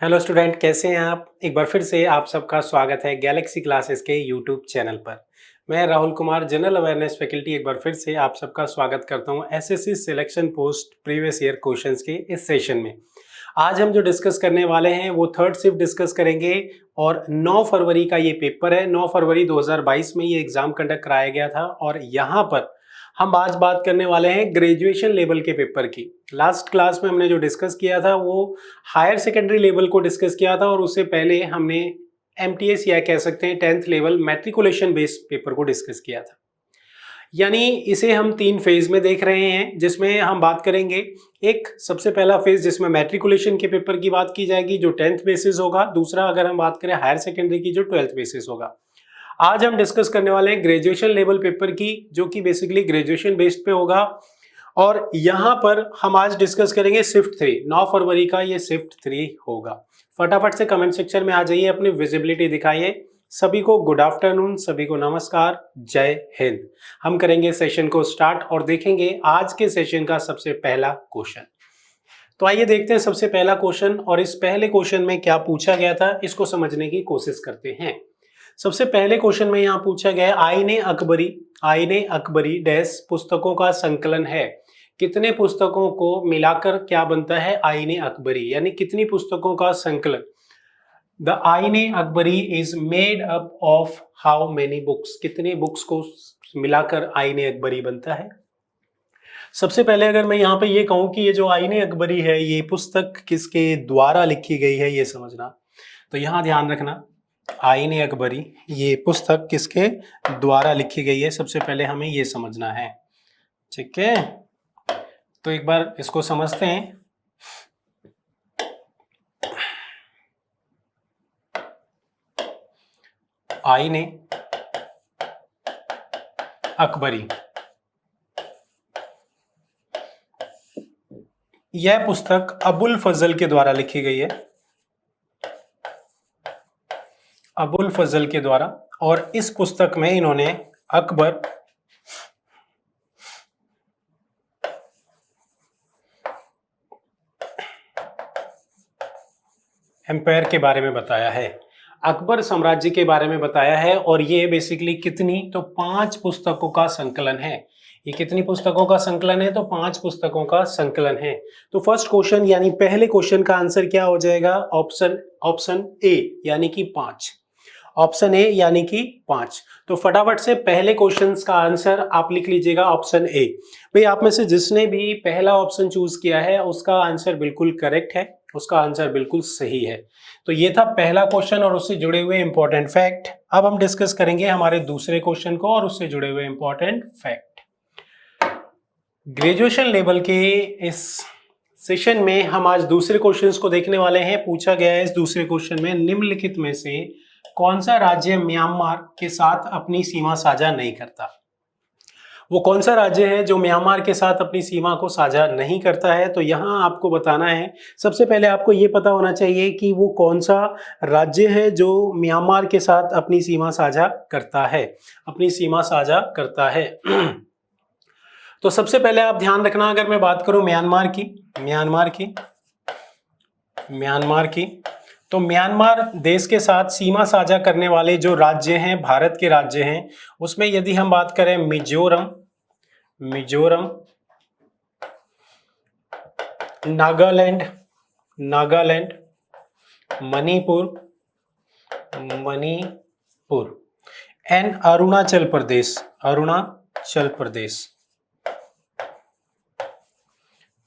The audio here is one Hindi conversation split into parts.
हेलो स्टूडेंट, कैसे हैं आप? एक बार फिर से आप सबका स्वागत है गैलेक्सी क्लासेस के यूट्यूब चैनल पर। मैं Rahul Kumar, general awareness faculty, एक बार फिर से आप सबका स्वागत करता हूं SSC selection post previous year questions के इस सेशन में। आज हम जो डिस्कस करने वाले हैं वो थर्ड शिफ्ट डिस्कस करेंगे और 9 फरवरी का ये पेपर है। 9 फरवरी 2022 में ये एग्जाम कंडक्ट कराया गया था और यहाँ पर हम आज बात करने वाले हैं ग्रेजुएशन लेवल के पेपर की। लास्ट क्लास में हमने जो डिस्कस किया था वो हायर सेकेंडरी लेवल को डिस्कस किया था और उससे पहले हमने एमटीएस या कह सकते हैं 10th level matriculation based paper को डिस्कस किया था। यानी इसे हम 3 फेज में देख रहे हैं, जिसमें हम बात करेंगे एक सबसे पहला फेज जिसमें मैट्रिकुलेशन के पेपर की बात की जाएगी जो 10th बेसिस होगा। दूसरा अगर हम बात करें हायर सेकेंडरी की जो 12th बेसिस होगा। आज हम डिस्कस करने वाले हैं ग्रेजुएशन लेवल पेपर की, जो कि बेसिकली ग्रेजुएशन बेस्ड पे होगा। और यहां पर हम आज डिस्कस करेंगे शिफ्ट 3। 9 फरवरी का ये शिफ्ट 3 होगा। फटाफट से कमेंट सेक्शन में आ जाइए, अपनी विजिबिलिटी दिखाइए। सभी को गुड आफ्टरनून, सभी को नमस्कार, जय हिंद। हम करेंगे सेशन को स्टार्ट और देखेंगे आज के सेशन का सबसे पहला क्वेश्चन। तो आइए देखते हैं सबसे पहला क्वेश्चन, और इस पहले क्वेश्चन में क्या पूछा गया था इसको समझने की कोशिश करते हैं। सबसे पहले क्वेश्चन में यहां पूछा गया है आईने अकबरी डैश पुस्तकों का संकलन है। कितने पुस्तकों को मिलाकर क्या बनता है आईने अकबरी, यानी कितनी पुस्तकों का संकलन। द आईने Akbari is made up of how many books. कितने बुक्स को मिलाकर आईने अकबरी बनता है। सबसे पहले अगर मैं यहाँ पे ये कहूँ कि ये जो आईने अकबरी है ये पुस्तक किसके द्वारा लिखी गई है, ये समझना। तो यहाँ ध्यान रखना, आईने अकबरी ये पुस्तक किसके द्वारा लिखी गई है, सबसे पहले हमें ये समझना है। ठीक है, तो एक बार इसको समझते हैं। आईने अकबरी यह पुस्तक अबुल फजल के द्वारा लिखी गई है, अबुल फजल के द्वारा। और इस पुस्तक में इन्होंने अकबर एम्पायर के बारे में बताया है, अकबर साम्राज्य के बारे में बताया है। और ये बेसिकली कितनी, तो 5 पुस्तकों का संकलन है। ये कितनी पुस्तकों का संकलन है, तो 5 पुस्तकों का संकलन है। तो फर्स्ट क्वेश्चन यानी पहले क्वेश्चन का आंसर क्या हो जाएगा, ऑप्शन ए यानी कि 5। ऑप्शन ए यानी कि 5। तो फटाफट से पहले क्वेश्चन का आंसर आप लिख लीजिएगा ऑप्शन ए। भाई आप में से जिसने भी पहला ऑप्शन चूज किया है उसका आंसर बिल्कुल करेक्ट है, उसका आंसर बिल्कुल सही है। तो ये था पहला क्वेश्चन और उससे जुड़े हुए इंपॉर्टेंट फैक्ट। अब हम डिस्कस करेंगे हमारे दूसरे क्वेश्चन को और उससे जुड़े हुए इंपॉर्टेंट फैक्ट। ग्रेजुएशन लेवल के इस सेशन में हम आज दूसरे क्वेश्चंस को देखने वाले हैं। पूछा गया है इस दूसरे क्वेश्चन में, निम्नलिखित में से कौन सा राज्य म्यांमार के साथ अपनी सीमा साझा नहीं करता। वो कौन सा राज्य है जो म्यांमार के साथ अपनी सीमा को साझा नहीं करता है। तो यहां आपको बताना है, सबसे पहले आपको ये पता होना चाहिए कि वो कौन सा राज्य है जो म्यांमार के साथ अपनी सीमा साझा करता है, अपनी सीमा साझा करता है। तो सबसे पहले आप ध्यान रखना, अगर मैं बात करूं म्यांमार की, तो म्यांमार देश के साथ सीमा साझा करने वाले जो राज्य हैं, भारत के राज्य हैं, उसमें यदि हम बात करें मिजोरम, नागालैंड, मणिपुर एंड अरुणाचल प्रदेश।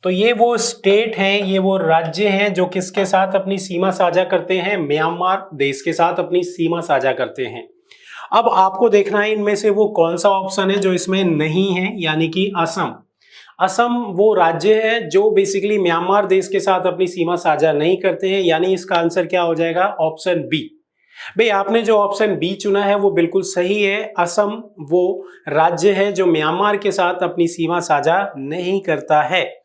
तो ये वो स्टेट हैं, ये वो राज्य हैं जो किसके साथ अपनी सीमा साझा करते हैं, म्यांमार देश के साथ अपनी सीमा साझा करते हैं। अब आपको देखना है इनमें से वो कौन सा ऑप्शन है जो इसमें नहीं है, यानी कि असम वो राज्य है जो बेसिकली म्यांमार देश के साथ अपनी सीमा साझा नहीं करते हैं, यानी इसका आंसर क्या हो जाएगा, ऑप्शन बी। भाई आपने जो ऑप्शन बी चुना है वो बिल्कुल सही है। असम वो राज्य है जो म्यांमार के साथ अपनी सीमा साझा नहीं करता है।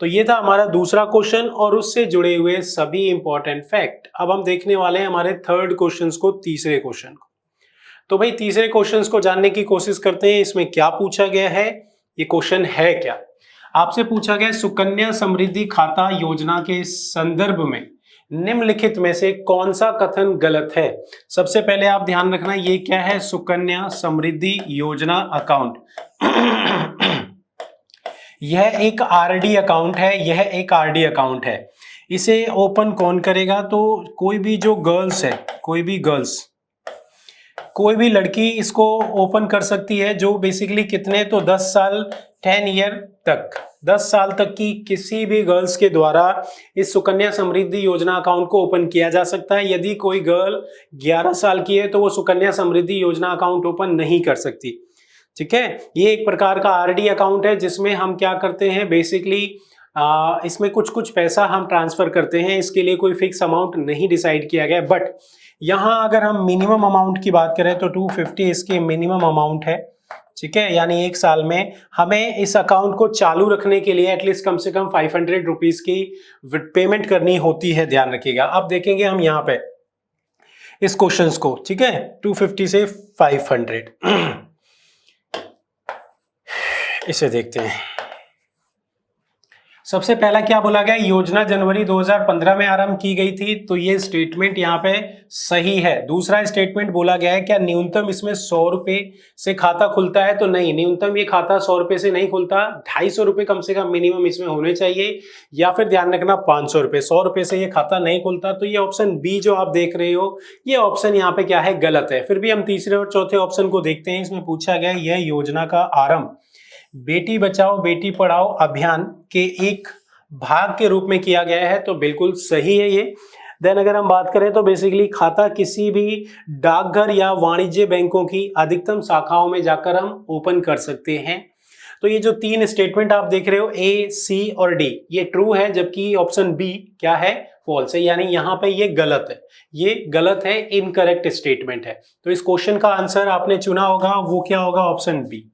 तो ये था हमारा दूसरा क्वेश्चन और उससे जुड़े हुए सभी इंपॉर्टेंट फैक्ट। अब हम देखने वाले हैं हमारे थर्ड क्वेश्चन को, तीसरे क्वेश्चन को। तो भाई तीसरे क्वेश्चन को जानने की कोशिश करते हैं, इसमें क्या पूछा गया है, ये क्वेश्चन है क्या। आपसे पूछा गया सुकन्या समृद्धि खाता योजना के संदर्भ में निम्नलिखित में से कौन सा कथन गलत है? सबसे पहले आप ध्यान रखना, ये क्या है? सुकन्या समृद्धि योजना अकाउंट। यह एक आरडी अकाउंट है, यह एक आरडी अकाउंट है। इसे ओपन कौन करेगा? तो कोई भी जो गर्ल्स है, कोई भी लड़की इसको ओपन कर सकती है, जो बेसिकली कितने, तो 10 साल 10 ईयर तक, 10 साल तक की किसी भी गर्ल्स के द्वारा इस सुकन्या समृद्धि योजना अकाउंट को ओपन किया जा सकता है। यदि कोई गर्ल 11 साल की है तो वो सुकन्या समृद्धि योजना अकाउंट ओपन नहीं कर सकती। ठीक है, ये एक प्रकार का आरडी अकाउंट है जिसमें हम क्या करते हैं, बेसिकली इसमें कुछ पैसा हम ट्रांसफर करते हैं। इसके लिए कोई फिक्स अमाउंट नहीं डिसाइड किया गया, बट यहाँ अगर हम मिनिमम अमाउंट की बात करें तो 250 इसकी मिनिमम अमाउंट है। ठीक है, यानी एक साल में हमें इस अकाउंट को चालू रखने के लिए एटलीस्ट कम से कम 500 रुपीज की पेमेंट करनी होती है, ध्यान रखिएगा। अब देखेंगे हम यहाँ पे इस क्वेश्चंस को। ठीक है, 250 से 500 इसे देखते हैं। सबसे पहला क्या बोला गया? योजना जनवरी 2015 में आरंभ की गई थी, तो ये स्टेटमेंट यहाँ पे सही है। दूसरा स्टेटमेंट बोला गया है क्या न्यूनतम इसमें 100 रुपए से खाता खुलता है? तो नहीं, न्यूनतम ये खाता 100 रुपए से नहीं खुलता, 250 रुपए कम से कम मिनिमम इसमें होने चाहिए, या फिर ध्यान रखना 500 रुपए। 100 रुपए से ये खाता नहीं खुलता। तो ये ऑप्शन बी जो आप देख रहे हो, ये ऑप्शन यहाँ पे क्या है? गलत है। फिर भी हम तीसरे और चौथे ऑप्शन को देखते हैं। इसमें पूछा गया यह योजना का आरंभ बेटी बचाओ बेटी पढ़ाओ अभियान के एक भाग के रूप में किया गया है, तो बिल्कुल सही है ये। देन अगर हम बात करें तो बेसिकली खाता किसी भी डाकघर या वाणिज्य बैंकों की अधिकतम शाखाओं में जाकर हम ओपन कर सकते हैं। तो ये जो 3 स्टेटमेंट आप देख रहे हो, ए, सी और डी, ये ट्रू है, जबकि ऑप्शन बी क्या है? फॉल्स है, यानी यहाँ पे ये गलत है। ये गलत है, इनकरेक्ट स्टेटमेंट है। तो इस क्वेश्चन का आंसर आपने चुना होगा, वो क्या होगा? Option B.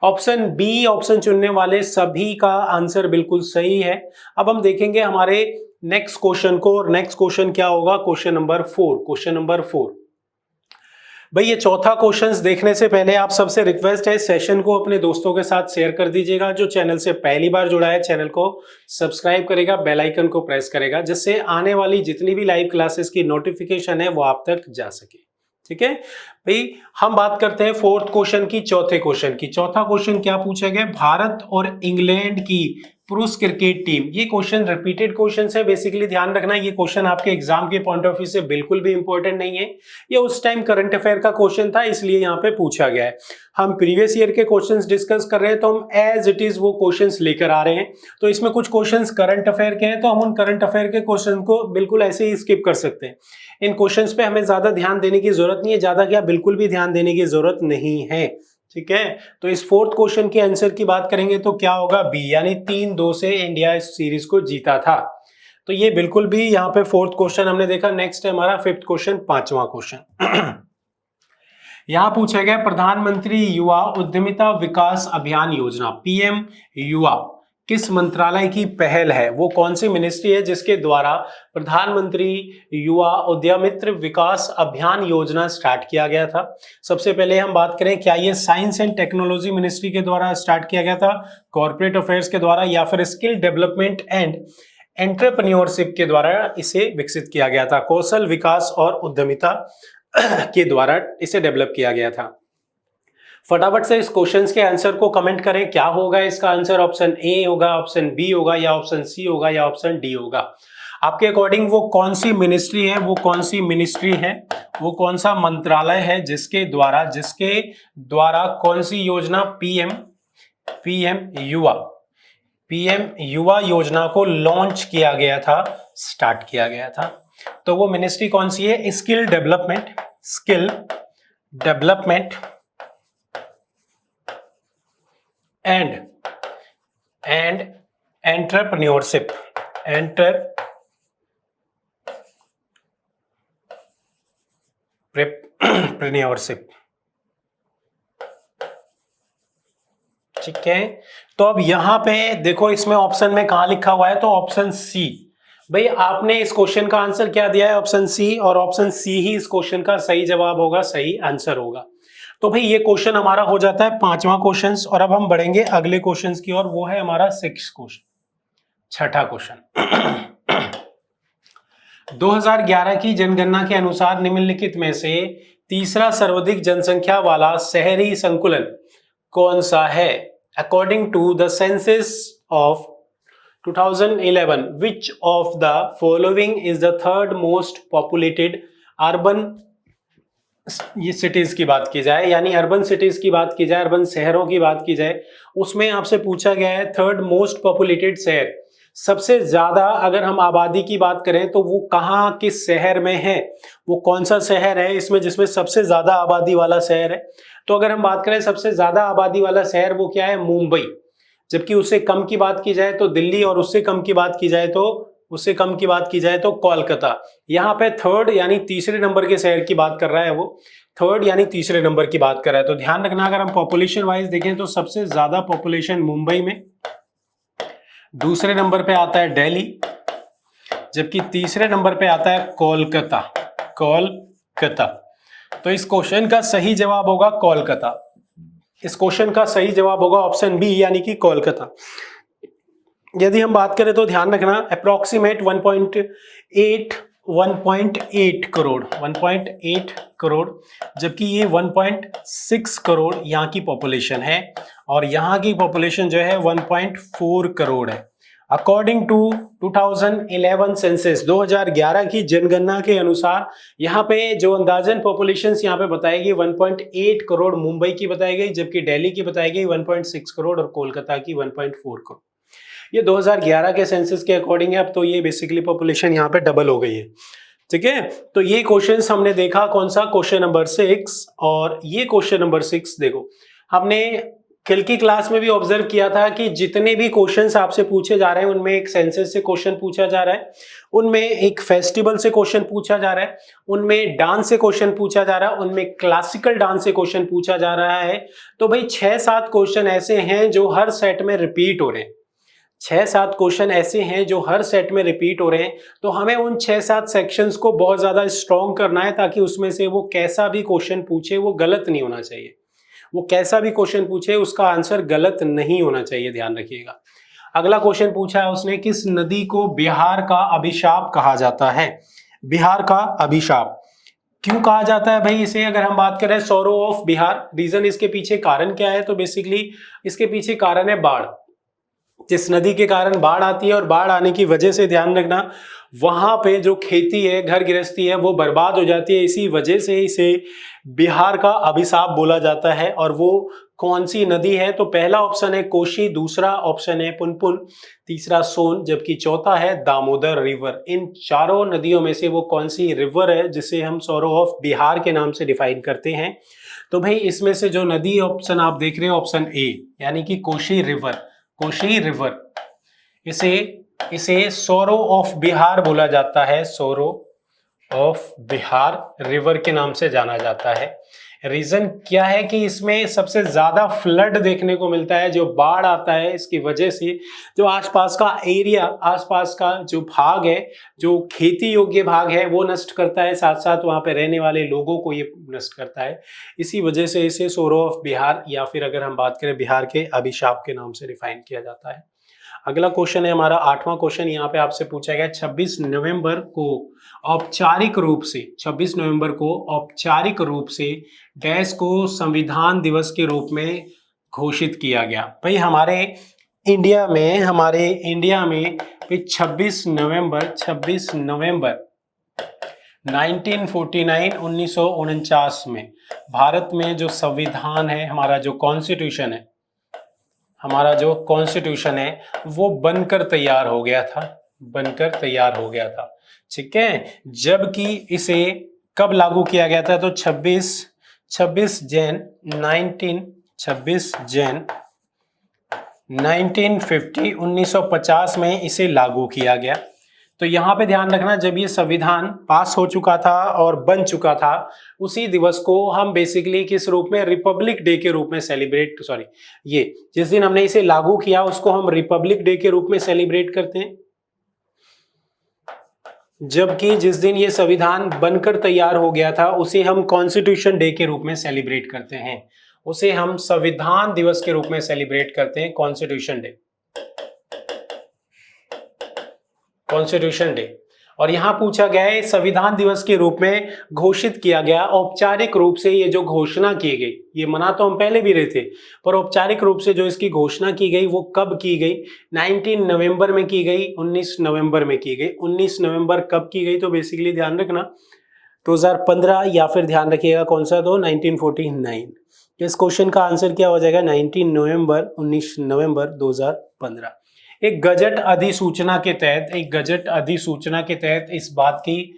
Option B option चुनने वाले सभी का आंसर बिल्कुल सही है। अब हम देखेंगे हमारे नेक्स्ट क्वेश्चन को, और नेक्स्ट क्वेश्चन क्या होगा? Question number 4। क्वेश्चन नंबर 4 भाई, ये चौथा क्वेश्चन देखने से पहले आप सबसे रिक्वेस्ट है, सेशन को अपने दोस्तों के साथ शेयर कर दीजिएगा। जो चैनल से पहली बार जुड़ा है, चैनल को सब्सक्राइब करेगा, बेल आइकन को प्रेस करेगा, जिससे आने वाली जितनी भी लाइव क्लासेस की नोटिफिकेशन है वो आप तक जा सके। ठीक है भाई, हम बात करते हैं फोर्थ क्वेश्चन की, चौथे क्वेश्चन की। चौथा क्वेश्चन क्या पूछा गया? भारत और इंग्लैंड की पुरुष क्रिकेट टीम। ये क्वेश्चन रिपीटेड क्वेश्चन है, बेसिकली ध्यान रखना, ये क्वेश्चन आपके एग्जाम के पॉइंट ऑफ व्यू से बिल्कुल भी इंपॉर्टेंट नहीं है। ये उस टाइम करंट अफेयर का क्वेश्चन था, इसलिए यहाँ पे पूछा गया है। हम प्रीवियस ईयर के क्वेश्चंस डिस्कस कर रहे हैं, तो हम एज इट इज वो क्वेश्चंस लेकर आ रहे हैं। तो इसमें कुछ क्वेश्चंस करंट अफेयर के हैं, तो हम उन करंट अफेयर के क्वेश्चन को बिल्कुल ऐसे ही स्किप कर सकते हैं। इन क्वेश्चंस पे हमें ज्यादा ध्यान देने की जरूरत नहीं है, ज्यादा क्या बिल्कुल भी ध्यान देने की जरूरत नहीं है। ठीक है, तो इस फोर्थ क्वेश्चन के आंसर की बात करेंगे तो क्या होगा? बी, यानी 3-2 से इंडिया इस सीरीज को जीता था। तो ये बिल्कुल भी यहाँ पे फोर्थ क्वेश्चन हमने देखा। नेक्स्ट है हमारा फिफ्थ क्वेश्चन, पांचवा क्वेश्चन। यहां पूछा गया प्रधानमंत्री युवा उद्यमिता विकास अभियान योजना, पीएम युवा, किस मंत्रालय की पहल है? वो कौन सी मिनिस्ट्री है जिसके द्वारा प्रधानमंत्री युवा उद्यमिता विकास अभियान योजना स्टार्ट किया गया था? सबसे पहले हम बात करें, क्या ये साइंस एंड टेक्नोलॉजी मिनिस्ट्री के द्वारा स्टार्ट किया गया था, कॉर्पोरेट अफेयर्स के द्वारा, या फिर स्किल डेवलपमेंट एंड एंटरप्रेन्योरशिप के द्वारा इसे विकसित किया गया था? कौशल विकास और उद्यमिता के द्वारा इसे डेवलप किया गया था। फटाफट से इस क्वेश्चंस के आंसर को कमेंट करें, क्या होगा इसका आंसर? ऑप्शन ए होगा, ऑप्शन बी होगा, या ऑप्शन सी होगा, या ऑप्शन डी होगा? आपके अकॉर्डिंग वो कौन सी मिनिस्ट्री है, वो कौन सी मिनिस्ट्री है, वो कौन सा मंत्रालय है जिसके द्वारा कौन सी योजना पीएम युवा योजना को लॉन्च किया गया था, स्टार्ट किया गया था? तो वो मिनिस्ट्री कौन सी है? स्किल डेवलपमेंट एंड एंटरप्रेन्योरशिप ठीक है, तो अब यहां पे देखो, इसमें ऑप्शन में कहां लिखा हुआ है? तो ऑप्शन सी। भाई आपने इस क्वेश्चन का आंसर क्या दिया है? ऑप्शन सी, और ऑप्शन सी ही इस क्वेश्चन का सही जवाब होगा, सही आंसर होगा। तो भाई ये क्वेश्चन हमारा हो जाता है पांचवा क्वेश्चन, और अब हम बढ़ेंगे अगले क्वेश्चन की ओर, वो है हमारा सिक्स्थ क्वेश्चन, छठा क्वेश्चन। 2011 की जनगणना के अनुसार निम्नलिखित में से तीसरा सर्वाधिक जनसंख्या वाला शहरी संकुलन कौन सा है? According to the census of 2011, which of the following is the third most populated urban, ये सिटीज की बात की जाए, यानी अर्बन सिटीज की बात की जाए, अर्बन शहरों की बात की जाए, उसमें आपसे पूछा गया है थर्ड मोस्ट पॉपुलेटेड शहर, सबसे ज्यादा अगर हम आबादी की बात करें तो वो कहाँ किस शहर में है, वो कौन सा शहर है इसमें जिसमें सबसे ज्यादा आबादी वाला शहर है? तो अगर हम बात करें सबसे ज्यादा आबादी वाला शहर, वो क्या है? मुंबई। जबकि उससे कम की बात की जाए तो दिल्ली, और उससे कम की बात की जाए तो कोलकाता। यहाँ पे थर्ड यानी तीसरे नंबर के शहर की बात कर रहा है, वो थर्ड यानी तीसरे नंबर की बात कर रहा है। तो ध्यान रखना, अगर हम पॉपुलेशन वाइज देखें तो सबसे ज्यादा पॉपुलेशन मुंबई में, दूसरे नंबर पे आता है दिल्ली, जबकि तीसरे नंबर पे आता है कोलकाता। तो इस क्वेश्चन का सही जवाब होगा कोलकाता। इस क्वेश्चन का सही जवाब होगा ऑप्शन बी यानी कि कोलकाता। यदि हम बात करें तो ध्यान रखना, अप्रोक्सीमेट 1.8 करोड़, जबकि ये 1.6 करोड़ यहाँ की पॉपुलेशन है, और यहाँ की पॉपुलेशन जो है 1.4 करोड़ है। अकॉर्डिंग टू 2011 सेंसस, 2011 की जनगणना के अनुसार यहाँ पे जो अंदाजन पॉपुलेशन यहाँ पे बताई गई 1.8 करोड़ मुंबई की बताई गई, जबकि दिल्ली की बताई गई 1.6 करोड़ और कोलकाता की 1.4 करोड़। ये 2011 के सेंसस के अकॉर्डिंग है। अब तो ये बेसिकली पॉपुलेशन यहाँ पे डबल हो गई है। ठीक है, तो ये क्वेश्चन हमने देखा, कौन सा? Question number 6। और ये क्वेश्चन नंबर 6 देखो, हमने कल की क्लास में भी ऑब्जर्व किया था कि जितने भी क्वेश्चंस आपसे पूछे जा रहे हैं उनमें एक सेंसस से क्वेश्चन पूछा जा रहा है, उनमें एक फेस्टिवल से क्वेश्चन पूछा जा रहा है, उनमें डांस से क्वेश्चन पूछा जा रहा है, उनमें क्लासिकल डांस से क्वेश्चन पूछा जा रहा है। तो भाई 6-7 क्वेश्चन ऐसे हैं जो हर सेट में रिपीट हो रहे हैं, 6-7 क्वेश्चन ऐसे हैं जो हर सेट में रिपीट हो रहे हैं। तो हमें उन 6-7 सेक्शंस को बहुत ज्यादा स्ट्रॉन्ग करना है, ताकि उसमें से वो कैसा भी क्वेश्चन पूछे वो गलत नहीं होना चाहिए, वो कैसा भी क्वेश्चन पूछे उसका आंसर गलत नहीं होना चाहिए, ध्यान रखिएगा। अगला क्वेश्चन पूछा है उसने, किस नदी को बिहार का अभिशाप कहा जाता है? बिहार का अभिशाप क्यों कहा जाता है भाई इसे? अगर हम बात करें सौरो ऑफ बिहार, रीजन इसके पीछे कारण क्या है? तो बेसिकली इसके पीछे कारण है बाढ़। जिस नदी के कारण बाढ़ आती है और बाढ़ आने की वजह से ध्यान रखना वहां पे जो खेती है, घर गृहस्थी है, वो बर्बाद हो जाती है। इसी वजह से इसे बिहार का अभिशाप बोला जाता है। और वो कौन सी नदी है? तो पहला ऑप्शन है कोशी, दूसरा ऑप्शन है पुनपुन, तीसरा सोन, जबकि चौथा है दामोदर रिवर। इन चारों नदियों में से वो कौन सी रिवर है जिसे हम सौरो ऑफ बिहार के नाम से डिफाइन करते हैं? तो भाई इसमें से जो नदी ऑप्शन आप देख रहे हैं ऑप्शन ए यानी कि कोशी रिवर, कोशी रिवर, इसे सौरो ऑफ बिहार बोला जाता है, सौरो ऑफ बिहार रिवर के नाम से जाना जाता है। रीजन क्या है कि इसमें सबसे ज्यादा फ्लड देखने को मिलता है, जो बाढ़ आता है इसकी वजह से जो आसपास का एरिया, आसपास का जो भाग है, जो खेती योग्य भाग है वो नष्ट करता है, साथ साथ वहां पे रहने वाले लोगों को ये नष्ट करता है। इसी वजह से इसे सौरो ऑफ बिहार या फिर अगर हम बात करें बिहार के अभिशाप के नाम से डिफाइन किया जाता है। अगला क्वेश्चन है हमारा 8वां क्वेश्चन, यहाँ पे आपसे पूछा गया 26 नवंबर को औपचारिक रूप से डैश को संविधान दिवस के रूप में घोषित किया गया। भाई हमारे इंडिया में 26 नवंबर 1949 1949 में भारत में जो संविधान है, हमारा जो कॉन्स्टिट्यूशन है वो बनकर तैयार हो गया था। ठीक है, जबकि इसे कब लागू किया गया था? तो 26 जैन 1950 में इसे लागू किया गया। तो यहाँ पे ध्यान रखना, जब ये संविधान पास हो चुका था और बन चुका था, उसी दिवस को हम बेसिकली किस रूप में? रिपब्लिक डे के रूप में ये जिस दिन हमने इसे लागू किया उसको हम रिपब्लिक डे के रूप में सेलिब्रेट करते हैं। जबकि जिस दिन ये संविधान बनकर तैयार हो गया था उसे हम कॉन्स्टिट्यूशन डे के रूप में सेलिब्रेट करते हैं, उसे हम संविधान दिवस के रूप में सेलिब्रेट करते हैं, कॉन्स्टिट्यूशन डे। और यहां पूछा गया है संविधान दिवस के रूप में घोषित किया गया, औपचारिक रूप से ये जो घोषणा की गई, ये मना तो हम पहले भी रहे थे, पर औपचारिक रूप से जो इसकी घोषणा की गई वो कब की गई? 19 नवंबर में की गई, 19 नवंबर में की गई। 19 नवंबर कब की गई? तो बेसिकली ध्यान रखना 2015, या फिर ध्यान रखिएगा कौन सा, तो 1949। इस क्वेश्चन का आंसर क्या हो जाएगा? 19 नवंबर 2015। एक गजट अधिसूचना के तहत, एक गजट अधिसूचना के तहत इस बात की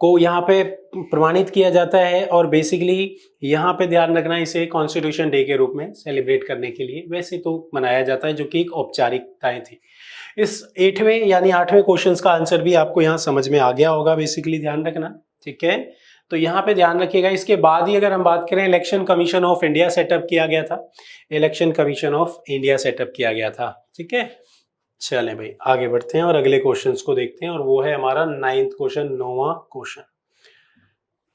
को यहाँ पे प्रमाणित किया जाता है, और बेसिकली यहाँ पे ध्यान रखना इसे कॉन्स्टिट्यूशन डे के रूप में सेलिब्रेट करने के लिए वैसे तो मनाया जाता है, जो कि एक औपचारिकताएं थी। इस 8वें यानी 8वें क्वेश्चन का आंसर भी आपको यहाँ समझ में आ गया होगा, बेसिकली ध्यान रखना, ठीक है। तो यहाँ पे ध्यान रखिएगा। इसके बाद ही अगर हम बात करें, election commission of India setup किया गया था, election commission of India setup किया गया था, ठीक है। चलें भाई आगे बढ़ते हैं और अगले क्वेश्चंस को देखते हैं, और वो है हमारा 9th क्वेश्चन, 9वां क्वेश्चन।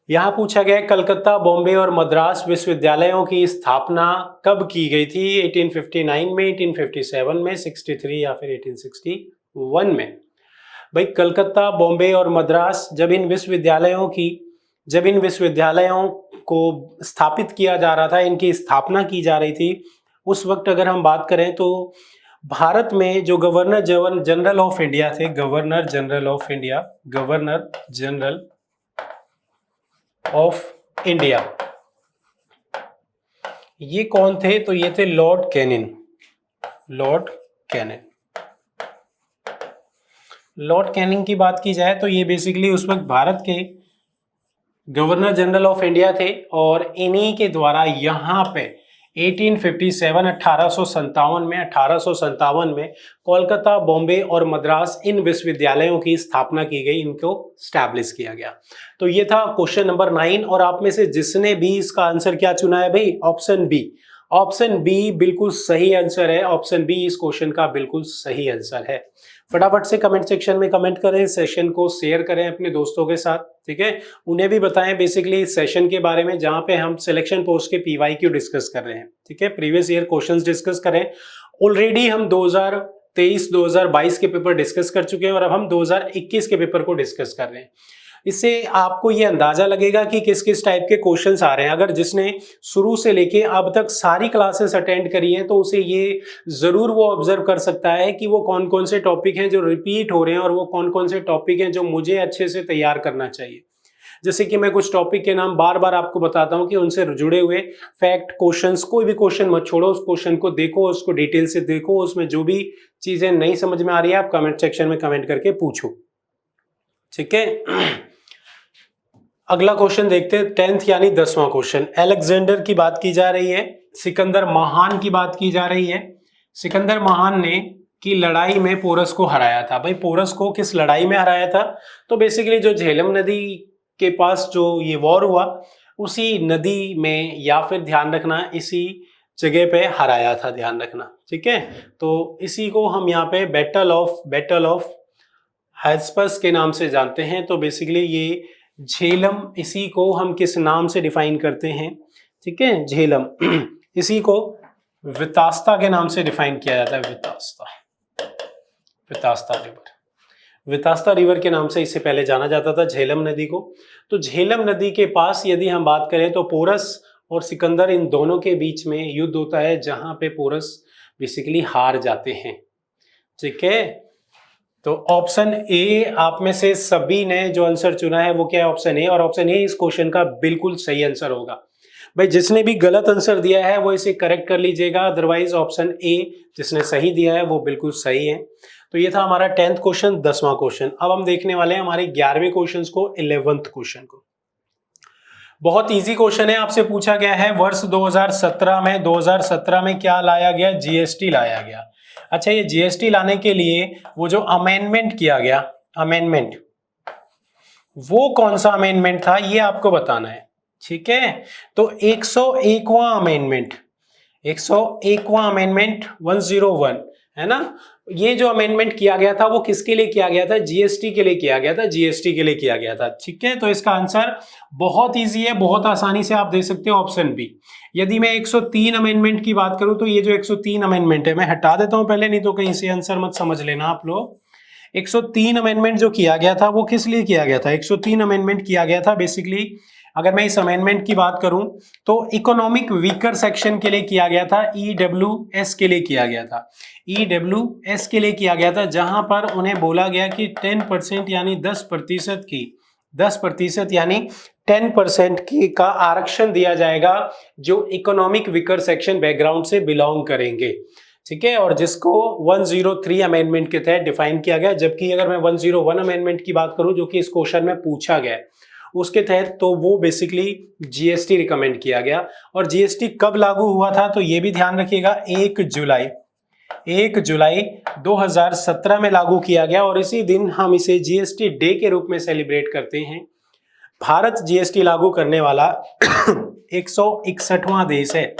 यहां पूछा गया कलकत्ता, बॉम्बे और मद्रास विश्वविद्यालयों की स्थापना कब की गई थी? 1859 में, 1857 में, 63 या फिर 1861 में? भाई कलकत्ता, बॉम्बे और मद्रास, जब इन विश्वविद्यालयों को स्थापित किया जा रहा था, इनकी स्थापना की जा रही थी, उस वक्त अगर हम बात करें तो भारत में जो गवर्नर जनरल ऑफ इंडिया थे, गवर्नर जनरल ऑफ इंडिया, ये कौन थे? तो ये थे लॉर्ड कैनिंग। लॉर्ड कैनिंग की बात की जाए तो ये बेसिकली उस वक्त भारत के गवर्नर जनरल ऑफ इंडिया थे, और इन्हीं के द्वारा यहाँ पे 1857 में कोलकाता, बॉम्बे और मद्रास इन विश्वविद्यालयों की स्थापना की गई, इनको स्टैब्लिश किया गया। तो ये था क्वेश्चन नंबर 9, और आप में से जिसने भी इसका आंसर क्या चुना है भाई? Option B. ऑप्शन बी बिल्कुल सही आंसर है, ऑप्शन बी इस क्वेश्चन का बिल्कुल सही आंसर है। फटाफट से कमेंट सेक्शन में कमेंट करें, सेशन को शेयर करें अपने दोस्तों के साथ, ठीक है। उन्हें भी बताएं बेसिकली इस सेशन के बारे में, जहां पे हम सिलेक्शन पोस्ट के PYQ डिस्कस कर रहे हैं, ठीक है, प्रीवियस ईयर क्वेश्चंस डिस्कस करें। ऑलरेडी हम 2023-2022 के पेपर डिस्कस कर चुके हैं, और अब हम 2021 के पेपर को डिस्कस कर रहे हैं। इससे आपको ये अंदाजा लगेगा कि किस किस टाइप के क्वेश्चंस आ रहे हैं। अगर जिसने शुरू से लेके अब तक सारी क्लासेस अटेंड करी हैं, तो उसे ये जरूर वो ऑब्जर्व कर सकता है कि वो कौन कौन से टॉपिक हैं जो रिपीट हो रहे हैं, और वो कौन कौन से टॉपिक हैं जो मुझे अच्छे से तैयार करना चाहिए। जैसे कि मैं कुछ टॉपिक के नाम बार बार आपको बताता हूं कि उनसे जुड़े हुए फैक्ट, क्वेश्चंस, कोई भी क्वेश्चन मत छोड़ो, उस क्वेश्चन को देखो, उसको डिटेल से देखो, उसमें जो भी चीजें नहीं समझ में आ रही है आप कमेंट सेक्शन में कमेंट करके पूछो, ठीक है। अगला क्वेश्चन देखते हैं, 10th यानी 10वां क्वेश्चन। अलेक्जेंडर की बात की जा रही है, सिकंदर महान की बात की जा रही है। सिकंदर महान ने की लड़ाई में पोरस को हराया था। भाई पोरस को किस लड़ाई में हराया था? तो बेसिकली जो झेलम नदी के पास जो ये वॉर हुआ, उसी नदी में, या फिर ध्यान रखना इसी जगह पे हराया था, ध्यान रखना, ठीक है। तो इसी को हम यहाँ पे बैटल ऑफ हेस्पस के नाम से जानते हैं। तो बेसिकली ये झेलम, इसी को हम किस नाम से डिफाइन करते हैं? ठीक है, झेलम, इसी को वितास्ता के नाम से डिफाइन किया जाता है। वितास्ता रिवर के नाम से इससे पहले जाना जाता था झेलम नदी को। तो झेलम नदी के पास यदि हम बात करें तो पोरस और सिकंदर, इन दोनों के बीच में युद्ध होता है, जहां पे पोरस बेसिकली हार जाते हैं, ठीक है। तो ऑप्शन ए, आप में से सभी ने जो आंसर चुना है वो क्या है? Option A. और ऑप्शन ए इस क्वेश्चन का बिल्कुल सही आंसर होगा। भाई जिसने भी गलत आंसर दिया है वो इसे करेक्ट कर लीजिएगा, अदरवाइज ऑप्शन ए जिसने सही दिया है वो बिल्कुल सही है। तो ये था हमारा 10th क्वेश्चन, 10वां क्वेश्चन। अब हम देखने वाले हैं हमारे 11वें क्वेश्चन को, 11th क्वेश्चन को। बहुत इजी क्वेश्चन है, आपसे पूछा गया है वर्ष 2017 में क्या लाया गया? जीएसटी लाया गया। अच्छा, ये जीएसटी लाने के लिए वो जो अमेंडमेंट किया गया, अमेंडमेंट, वो कौन सा अमेंडमेंट था ये आपको बताना है, ठीक है। तो 101वां अमेंडमेंट, 101वां अमेंडमेंट 101 है ना। ये जो अमेंडमेंट किया गया था वो किसके लिए किया गया था? जीएसटी के लिए किया गया था, जीएसटी के लिए किया गया था, ठीक है। तो इसका आंसर बहुत इजी है, बहुत आसानी से आप दे सकते हो, ऑप्शन बी। यदि मैं 103 अमेंडमेंट की बात करूं तो ये जो 103 अमेंडमेंट है, मैं हटा देता हूं पहले, नहीं तो कहीं से आंसर मत समझ लेना आप लोग। 103 अमेंडमेंट जो किया गया था वो किस लिए किया गया था? 103 अमेंडमेंट किया गया था बेसिकली, अगर मैं इस अमेंडमेंट की बात करूं तो इकोनॉमिक वीकर सेक्शन के लिए किया गया था, ईडब्ल्यूएस के लिए किया गया था, ईडब्ल्यूएस के लिए किया गया था, जहां पर उन्हें बोला गया कि 10% यानी 10% यानी 10% की का आरक्षण दिया जाएगा जो इकोनॉमिक वीकर सेक्शन बैकग्राउंड से बिलोंग करेंगे, ठीक है, और जिसको 103 अमेंडमेंट के तहत डिफाइन किया गया। जबकि अगर मैं 101 अमेंडमेंट की बात करूं जो कि इस क्वेश्चन में पूछा गया है, उसके तहत तो वो बेसिकली जीएसटी रिकमेंड किया गया। और जीएसटी कब लागू हुआ था तो ये भी ध्यान रखिएगा, 1 जुलाई 2017 में लागू किया गया, और इसी दिन हम इसे जीएसटी डे के रूप में सेलिब्रेट करते हैं। भारत जीएसटी लागू करने वाला 161वां देश है।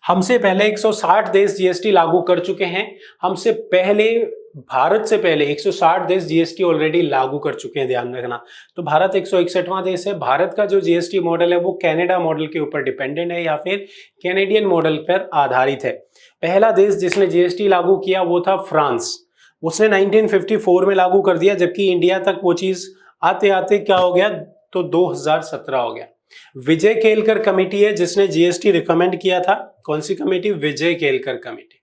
हमसे पहले 160 देश जीएसटी लागू कर चुके हैं। हमसे पहले, भारत से पहले 160 देश जीएसटी ऑलरेडी लागू कर चुके हैं, ध्यान रखना। तो भारत 161वां देश है। भारत का जो जीएसटी मॉडल है वो कनाडा मॉडल के ऊपर डिपेंडेंट है या फिर कैनेडियन मॉडल पर आधारित है। पहला देश जिसने जीएसटी लागू किया वो था फ्रांस, उसने 1954 में लागू कर दिया, जबकि इंडिया तक वो चीज आते आते क्या हो गया तो 2017 हो गया। विजय केलकर कमेटी है जिसने जीएसटी रिकमेंड किया था। कौन सी कमेटी? विजय केलकर कमेटी।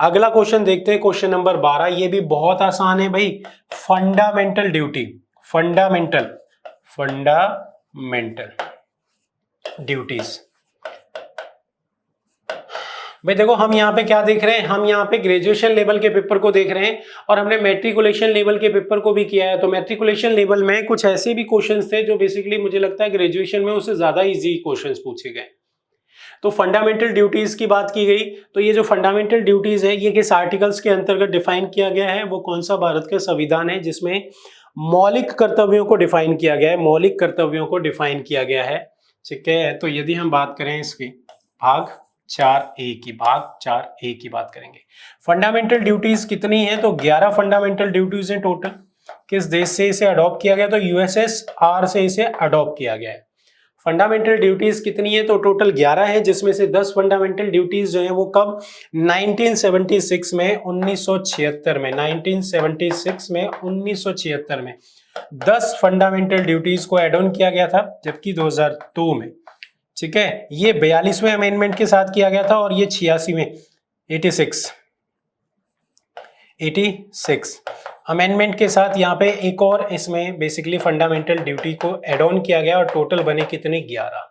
अगला क्वेश्चन देखते हैं, क्वेश्चन नंबर 12। ये भी बहुत आसान है भाई, फंडामेंटल ड्यूटी, फंडामेंटल ड्यूटीज। भाई देखो, हम यहाँ पे क्या देख रहे हैं, हम यहाँ पे ग्रेजुएशन लेवल के पेपर को देख रहे हैं और हमने मैट्रिकुलेशन लेवल के पेपर को भी किया है। तो मैट्रिकुलेशन लेवल में कुछ ऐसे भी क्वेश्चंस थे जो बेसिकली मुझे लगता है ग्रेजुएशन में उससे ज्यादा इजी क्वेश्चंस पूछे गए। तो फंडामेंटल ड्यूटीज की बात की गई, तो ये जो फंडामेंटल ड्यूटीज है ये किस आर्टिकल्स के अंतर्गत डिफाइन किया गया है? वो कौन सा भारत का संविधान है जिसमें मौलिक कर्तव्यों को डिफाइन किया गया है, मौलिक कर्तव्यों को डिफाइन किया गया है, ठीक है। तो यदि हम बात करें इसकी भाग 4A की बात करेंगे, फंडामेंटल ड्यूटीज कितनी है? तो 11 फंडामेंटल ड्यूटीज हैं टोटल। किस देश से इसे अडॉप्ट किया गया? तो यूएसएसआर से इसे अडॉप्ट किया गया है। फंडामेंटल ड्यूटीज कितनी है? तो टोटल 11 है, जिसमें से 10 फंडामेंटल ड्यूटीज जो है वो कब? 1976 में 1976 में 10 फंडामेंटल ड्यूटीज को एड ऑन किया गया था, जबकि 2002 में, ठीक है, ये 42वें अमेंडमेंट के साथ किया गया था और ये 86वें 86 अमेंडमेंट के साथ यहाँ पे एक और इसमें बेसिकली फंडामेंटल ड्यूटी को एड ऑन किया गया और टोटल बने कितने? 11।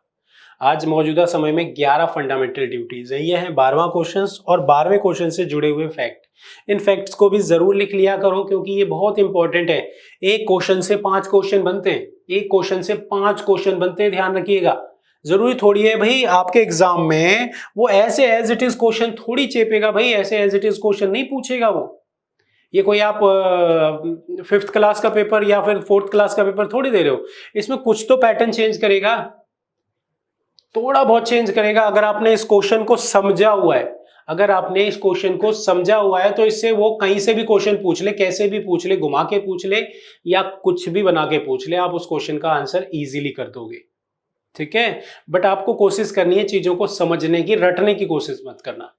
आज मौजूदा समय में 11 फंडामेंटल ड्यूटीज है। ये है 12वां क्वेश्चन और 12वें क्वेश्चन से जुड़े हुए फैक्ट। इन फैक्ट्स को भी जरूर लिख लिया करो क्योंकि ये बहुत इंपॉर्टेंट है। एक क्वेश्चन से 5 क्वेश्चन बनते हैं, एक क्वेश्चन से 5 क्वेश्चन बनते हैं, ध्यान रखिएगा। जरूरी थोड़ी है भाई आपके एग्जाम में वो ऐसे एज इट इज क्वेश्चन थोड़ी चेपेगा भाई, ऐसे एज इट इज क्वेश्चन नहीं पूछेगा वो। ये कोई आप 5th क्लास का पेपर या फिर 4th क्लास का पेपर थोड़ी दे रहे हो, इसमें कुछ तो पैटर्न चेंज करेगा, थोड़ा बहुत चेंज करेगा। अगर आपने इस क्वेश्चन को समझा हुआ है, अगर आपने इस क्वेश्चन को समझा हुआ है तो इससे वो कहीं से भी क्वेश्चन पूछ ले, कैसे भी पूछ ले, घुमा के पूछ ले या कुछ भी बना के पूछ ले, आप उस क्वेश्चन का आंसर इजीली कर दोगे, ठीक है। बट आपको कोशिश करनी है चीजों को समझने की, रटने की कोशिश मत करना।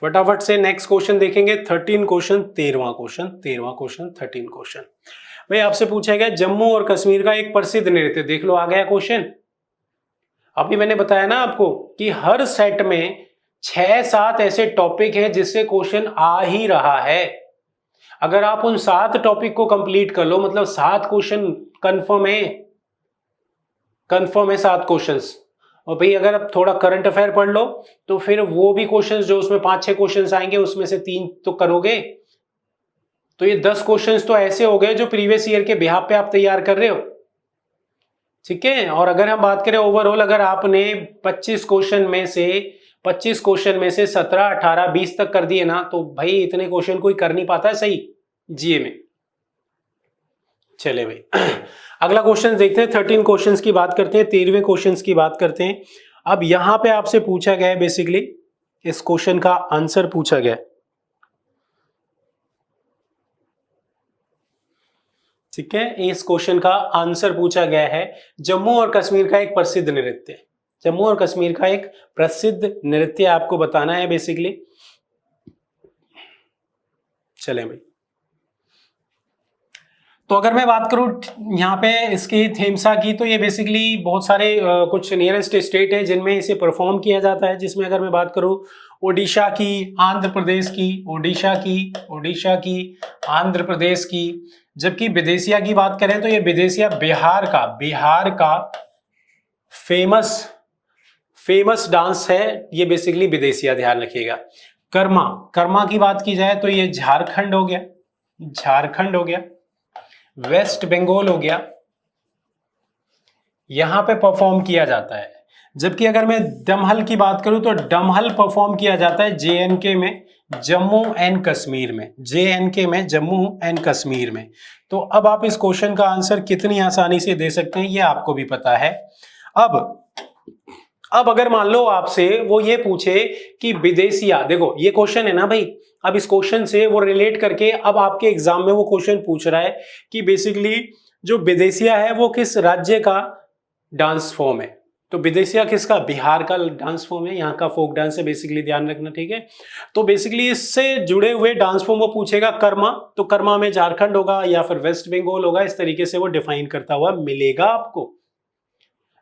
फटाफट से नेक्स्ट क्वेश्चन देखेंगे, 13 क्वेश्चन, 13वां क्वेश्चन 13 क्वेश्चन। भाई आपसे पूछा गया जम्मू और कश्मीर का एक प्रसिद्ध नृत्य, देख लो आ गया क्वेश्चन। अभी मैंने बताया ना आपको कि हर सेट में 6-7 ऐसे टॉपिक है जिससे क्वेश्चन आ ही रहा है। अगर आप उन 7 टॉपिक को कंप्लीट कर लो, मतलब 7 क्वेश्चन कंफर्म है 7 क्वेश्चंस। और भाई अगर आप थोड़ा करंट अफेयर पढ़ लो तो फिर वो भी क्वेश्चंस जो उसमें 5-6 क्वेश्चंस आएंगे उसमें से 3 तो करोगे, तो ये 10 क्वेश्चंस तो ऐसे हो गए जो प्रीवियस ईयर के बिहाफ पे आप तैयार कर रहे हो, ठीक है। और अगर हम बात करें ओवरऑल, अगर आपने 25 क्वेश्चन में से 17, 18, 20 तक कर दिए ना, तो भाई इतने क्वेश्चन कोई कर नहीं पाता है सही जीए में। चले भाई अगला क्वेश्चन देखते हैं, 13 क्वेश्चंस की बात करते हैं, 13वें क्वेश्चंस की बात करते हैं। अब यहां पे आपसे पूछा गया है, बेसिकली इस क्वेश्चन का आंसर पूछा गया, ठीक है। इस क्वेश्चन का आंसर पूछा गया है जम्मू और कश्मीर का एक प्रसिद्ध नृत्य, जम्मू और कश्मीर का एक प्रसिद्ध नृत्य आपको बताना है बेसिकली। चले भाई तो अगर मैं बात करूं यहाँ पे इसकी थेमसा की, तो ये बेसिकली बहुत सारे कुछ नियरेस्ट स्टेट है जिनमें इसे परफॉर्म किया जाता है, जिसमें अगर मैं बात करूं ओडिशा की, आंध्र प्रदेश की, ओडिशा की, आंध्र प्रदेश की। जबकि विदेशिया की बात करें तो ये विदेशिया बिहार का फेमस डांस है, ये बेसिकली विदेशिया, ध्यान रखिएगा। कर्मा की बात की जाए तो ये झारखंड हो गया, वेस्ट बंगाल हो गया, यहां पे परफॉर्म किया जाता है। जबकि अगर मैं दमहल की बात करूं तो दमहल परफॉर्म किया जाता है JNK में, जम्मू एंड कश्मीर में। तो अब आप इस क्वेश्चन का आंसर कितनी आसानी से दे सकते हैं ये आपको भी पता है। अब अगर मान लो आपसे वो ये पूछे कि विदेशिया, देखो ये क्वेश्चन है ना भाई, अब इस क्वेश्चन से वो रिलेट करके अब आपके एग्जाम में वो क्वेश्चन पूछ रहा है कि बेसिकली जो विदेशिया है वो किस राज्य का डांस फॉर्म है। तो विदेशिया किसका? बिहार का डांस फॉर्म है, यहाँ का फोक डांस है, बेसिकली ध्यान रखना, ठीक है। तो बेसिकली इससे जुड़े हुए डांस फॉर्म वो पूछेगा कर्मा, तो कर्मा में झारखंड होगा या फिर वेस्ट बंगाल होगा, इस तरीके से वो डिफाइन करता हुआ मिलेगा आपको।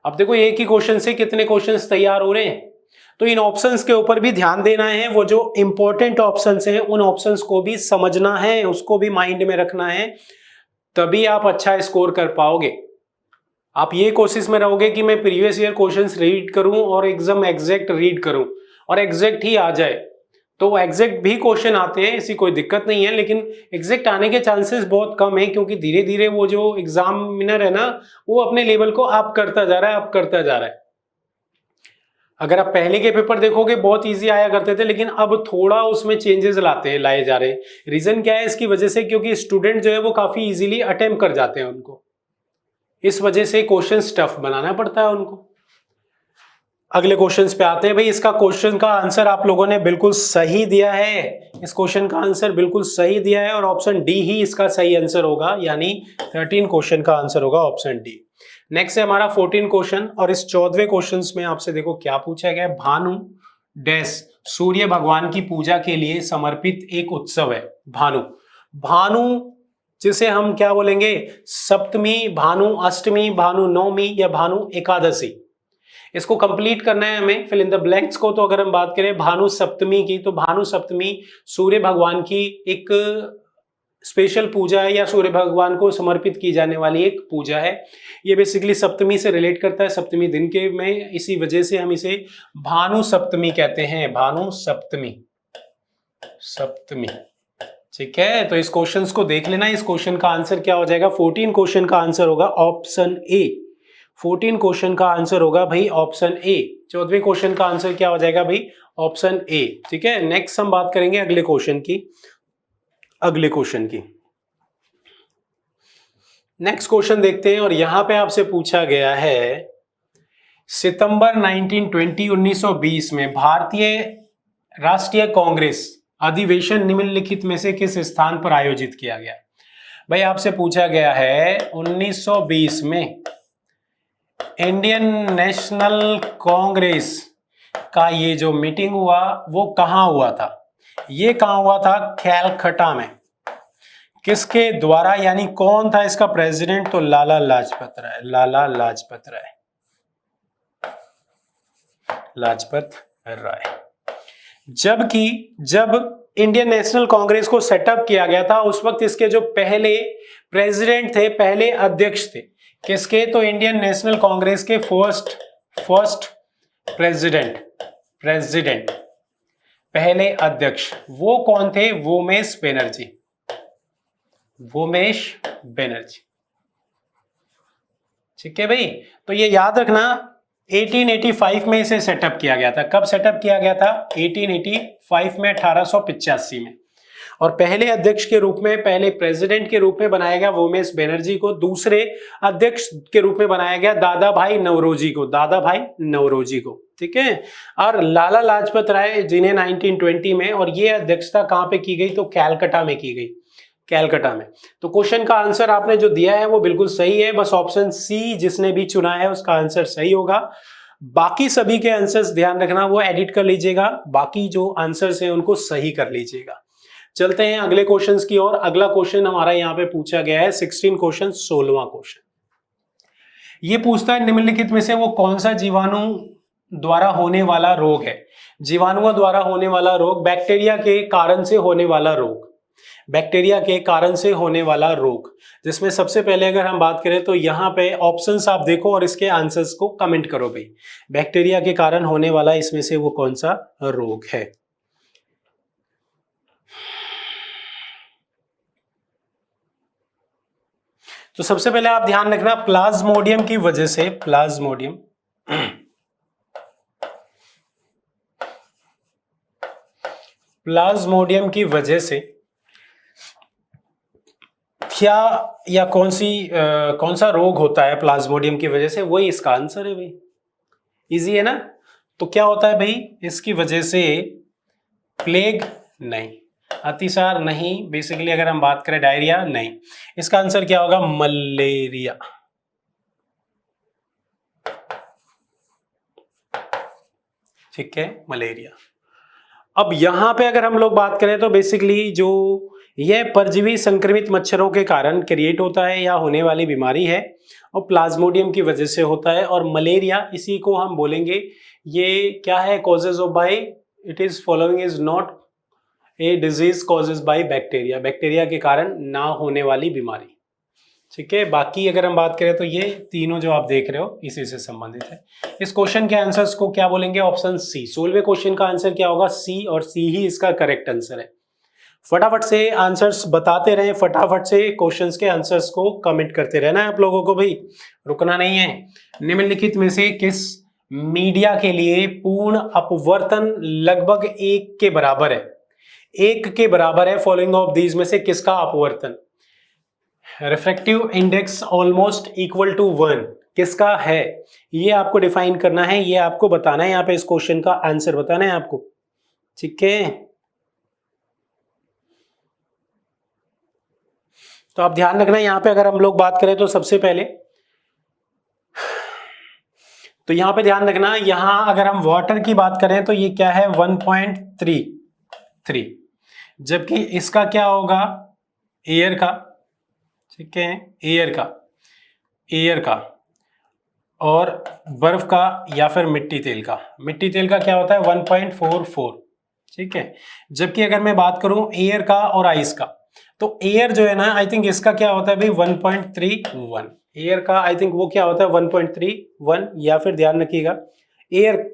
अब देखो एक ही क्वेश्चन से कितने क्वेश्चंस तैयार हो रहे हैं, तो इन ऑप्शंस के ऊपर भी ध्यान देना है, वो जो इंपॉर्टेंट ऑप्शंस हैं उन ऑप्शंस को भी समझना है, उसको भी माइंड में रखना है, तभी आप अच्छा स्कोर कर पाओगे। आप ये कोशिश में रहोगे कि मैं प्रीवियस ईयर क्वेश्चंस रीड करूं और एकदम एग्जैक्ट रीड करूं और एग्जैक्ट ही आ जाए, तो एग्जैक्ट भी क्वेश्चन आते हैं, ऐसी कोई दिक्कत नहीं है, लेकिन एग्जैक्ट आने के चांसेस बहुत कम है, क्योंकि धीरे धीरे वो जो एग्जामिनर है ना वो अपने लेवल को अप करता जा रहा है, अगर आप पहले के पेपर देखोगे बहुत इजी आया करते थे, लेकिन अब थोड़ा उसमें चेंजेस लाए जा रहे हैं। रीजन क्या है इसकी वजह से? क्योंकि स्टूडेंट जो है वो काफी इजीली अटेम्प्ट कर जाते हैं, उनको इस वजह से क्वेश्चंस टफ बनाना पड़ता है उनको। अगले क्वेश्चंस पे आते हैं भाई। इसका क्वेश्चन का आंसर आप लोगों ने बिल्कुल सही दिया है, इस क्वेश्चन का आंसर बिल्कुल सही दिया है और ऑप्शन डी ही इसका सही आंसर होगा, यानी 13 क्वेश्चन का आंसर होगा ऑप्शन डी। नेक्स्ट है हमारा 14 क्वेश्चन, और इस 14वें क्वेश्चन में आपसे देखो क्या पूछा गया है। भानु डैश सूर्य भगवान की पूजा के लिए समर्पित एक उत्सव है। भानु जिसे हम क्या बोलेंगे? सप्तमी, भानु अष्टमी, भानु नवमी या भानु एकादशी। इसको कंप्लीट करना है हमें, फिल इन द ब्लैंक्स को। तो अगर हम बात करें भानु सप्तमी की, तो भानु सप्तमी सूर्य भगवान की एक स्पेशल पूजा है या सूर्य भगवान को समर्पित की जाने वाली एक पूजा है। ये बेसिकली सप्तमी से रिलेट करता है, सप्तमी दिन के में, इसी वजह से हम इसे भानु सप्तमी कहते हैं, भानु सप्तमी। ठीक है, तो इस क्वेश्चन को देख लेना। इस क्वेश्चन का आंसर क्या हो जाएगा? 14 क्वेश्चन का आंसर होगा ऑप्शन ए। 14 क्वेश्चन का आंसर होगा भाई ऑप्शन ए। 14वें क्वेश्चन का आंसर क्या हो जाएगा भाई? Option A. ठीक है, नेक्स्ट हम बात करेंगे अगले क्वेश्चन की। नेक्स्ट क्वेश्चन देखते हैं, और यहां पे आपसे पूछा गया है सितंबर 1920 में भारतीय राष्ट्रीय कांग्रेस अधिवेशन निम्नलिखित में से किस स्थान पर आयोजित किया गया? भाई आपसे पूछा गया है 1920 में इंडियन नेशनल कांग्रेस का ये जो मीटिंग हुआ वो कहां हुआ था? ये कहां हुआ था? कैलकटा में। किसके द्वारा, यानी कौन था इसका प्रेसिडेंट? तो लाला लाजपत राय। जबकि जब इंडियन नेशनल कांग्रेस को सेटअप किया गया था उस वक्त इसके जो पहले प्रेसिडेंट थे, पहले अध्यक्ष थे, किसके? तो इंडियन नेशनल कांग्रेस के फर्स्ट प्रेसिडेंट पहले अध्यक्ष, वो कौन थे? वोमेश बनर्जी। ठीक है भाई, तो ये याद रखना 1885 में इसे सेटअप किया गया था। कब सेटअप किया गया था? 1885 में, 1885 में। और पहले अध्यक्ष के रूप में, पहले प्रेसिडेंट के रूप में बनाया गया वोमेश बनर्जी को। दूसरे अध्यक्ष के रूप में बनाया गया दादा भाई नवरोजी को। ठीक है, और लाला लाजपत राय जिन्हें 1920 में, और ये अध्यक्षता कहां पे की गई? तो कैलकटा में की गई, कैलकटा में। तो क्वेश्चन का आंसर आपने जो दिया है वो बिल्कुल सही है, बस ऑप्शन सी जिसने भी चुना है उसका आंसर सही होगा। बाकी सभी के आंसर्स ध्यान रखना वो एडिट कर लीजिएगा, बाकी जो आंसर्स हैं उनको सही कर लीजिएगा। चलते हैं अगले क्वेश्चंस की ओर। अगला क्वेश्चन हमारा यहाँ पे पूछा गया है 16 क्वेश्चन, 16वां क्वेश्चन ये पूछता है निम्नलिखित में से वो कौन सा जीवाणु द्वारा होने वाला रोग है। जीवाणुओं द्वारा होने वाला रोग, बैक्टीरिया के कारण से होने वाला रोग, बैक्टीरिया के कारण से होने वाला रोग, जिसमें सबसे पहले अगर हम बात करें तो यहाँ पे ऑप्शंस आप देखो और इसके आंसर्स को कमेंट करो भाई। बैक्टीरिया के कारण होने वाला इसमें से वो कौन सा रोग है। तो सबसे पहले आप ध्यान रखना, प्लाज्मोडियम की वजह से, प्लाज्मोडियम की वजह से क्या या कौन सा रोग होता है प्लाज्मोडियम की वजह से, वही इसका आंसर है भाई। इजी है ना। तो क्या होता है भाई इसकी वजह से, प्लेग नहीं, अतिसार नहीं, बेसिकली अगर हम बात करें डायरिया नहीं, इसका आंसर क्या होगा, मलेरिया। ठीक है, मलेरिया। अब यहां पे अगर हम लोग बात करें तो बेसिकली जो यह परजीवी संक्रमित मच्छरों के कारण क्रिएट होता है या होने वाली बीमारी है और प्लाज्मोडियम की वजह से होता है। और मलेरिया इसी को हम बोलेंगे, ये क्या है, causes of by, it is following is not a disease causes by bacteria, bacteria के कारण ना होने वाली बीमारी। ठीक है, बाकी अगर हम बात करें तो ये तीनों जो आप देख रहे हो इसी से संबंधित है। इस क्वेश्चन के आंसर्स को क्या बोलेंगे, ऑप्शन सी। 16वें क्वेश्चन का आंसर क्या होगा, सी, और सी ही इसका करेक्ट आंसर है। फटाफट से आंसर्स बताते रहे, फटाफट से क्वेश्चंस के आंसर्स को कमेंट करते रहना है आप लोगों को भाई, रुकना नहीं है। निम्नलिखित में से किस मीडिया के लिए पूर्ण अपवर्तन लगभग 1 के बराबर है, 1 के बराबर है। फॉलोइंग ऑफ दीज में से किसका अपवर्तन, refractive index almost equal to 1 किसका है, ये आपको डिफाइन करना है, ये आपको बताना है, यहाँ पे इस क्वेश्चन का आंसर बताना है आपको। ठीक है, तो आप ध्यान रखना यहाँ पे अगर हम लोग बात करें तो सबसे पहले तो यहाँ पे ध्यान रखना, यहाँ अगर हम वाटर की बात करें तो ये क्या है 1.33, जबकि इसका क्या होगा एयर का। ठीक है, एयर का और बर्फ का या फिर मिट्टी तेल का, मिट्टी तेल का क्या होता है 1.44। ठीक है, जबकि अगर मैं बात करूं एयर का और आइस का, तो एयर जो है ना आई थिंक इसका क्या होता है भाई 1.31, एयर का आई थिंक वो क्या होता है 1.31, या फिर ध्यान रखिएगा एयर,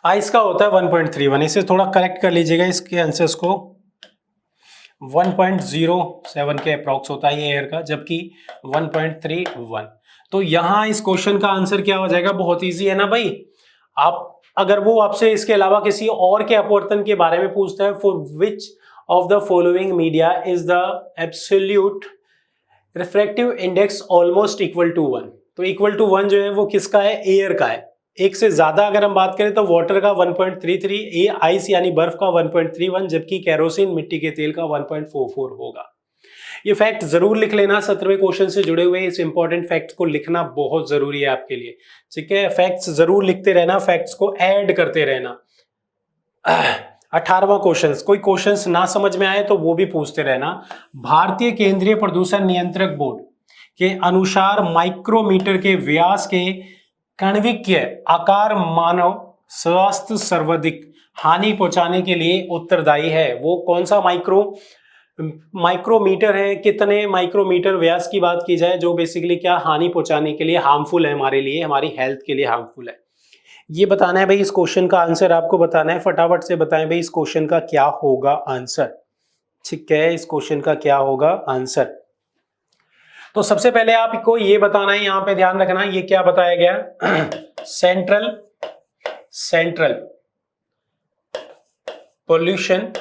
आइस का होता है 1.31। इसे थोड़ा करेक्ट कर लीजिएगा इसके आंसर्स को, 1.07 के अप्रॉक्स होता है ये एयर का, जबकि 1.31। तो यहां इस क्वेश्चन का आंसर क्या हो जाएगा, बहुत इजी है ना भाई। आप अगर वो आपसे इसके अलावा किसी और के अपवर्तन के बारे में पूछता है, for which of the following media is the absolute refractive index almost equal to 1, तो इक्वल टू 1 जो है वो किसका है, एयर का है। एक से ज्यादा अगर हम बात करें तो वाटर का 1.33, आइस यानी बर्फ का 1.31, जबकि केरोसिन मिट्टी के तेल का 1.44 होगा। ये फैक्ट जरूर लिख लेना, 17वें क्वेश्चन से जुड़े हुए इस इंपॉर्टेंट फैक्ट को लिखना बहुत जरूरी है आपके लिए। ठीक है, फैक्ट्स जरूर लिखते रहना, फैक्ट्स को ऐड करते रहना। 18वां क्वेश्चन, कोई क्वेश्चंस ना समझ में आए तो वो भी पूछते रहना। भारतीय केंद्रीय प्रदूषण नियंत्रक बोर्ड के अनुसार माइक्रोमीटर के व्यास के कणिकीय आकार मानव स्वास्थ्य सर्वाधिक हानि पहुंचाने के लिए उत्तरदायी है। वो कौन सा माइक्रोमीटर है, कितने माइक्रोमीटर व्यास की बात की जाए, जो बेसिकली क्या हानि पहुंचाने के लिए हार्मफुल है, हमारे लिए, हमारी हेल्थ के लिए हार्मफुल है। ये बताना है भाई, इस क्वेश्चन का आंसर आपको बताना है। फटाफट से बताएं भाई इस क्वेश्चन का क्या होगा आंसर। ठीक है, इस क्वेश्चन का क्या होगा आंसर। तो सबसे पहले आपको ये बताना है, यहां पे ध्यान रखना, ये क्या बताया गया सेंट्रल पोल्यूशन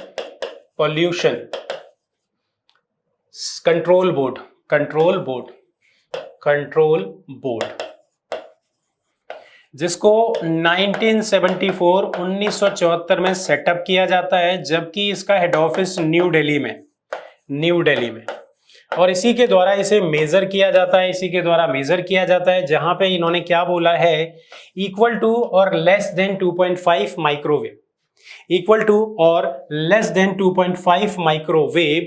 कंट्रोल बोर्ड, जिसको 1974 में सेटअप किया जाता है, जबकि इसका हेड ऑफिस न्यू दिल्ली में, और इसी के द्वारा इसे मेजर किया जाता है, जहां पे इन्होंने क्या बोला है, इक्वल टू और less than 2.5 microwave. Equal to और लेस देन 2.5 माइक्रोवेव,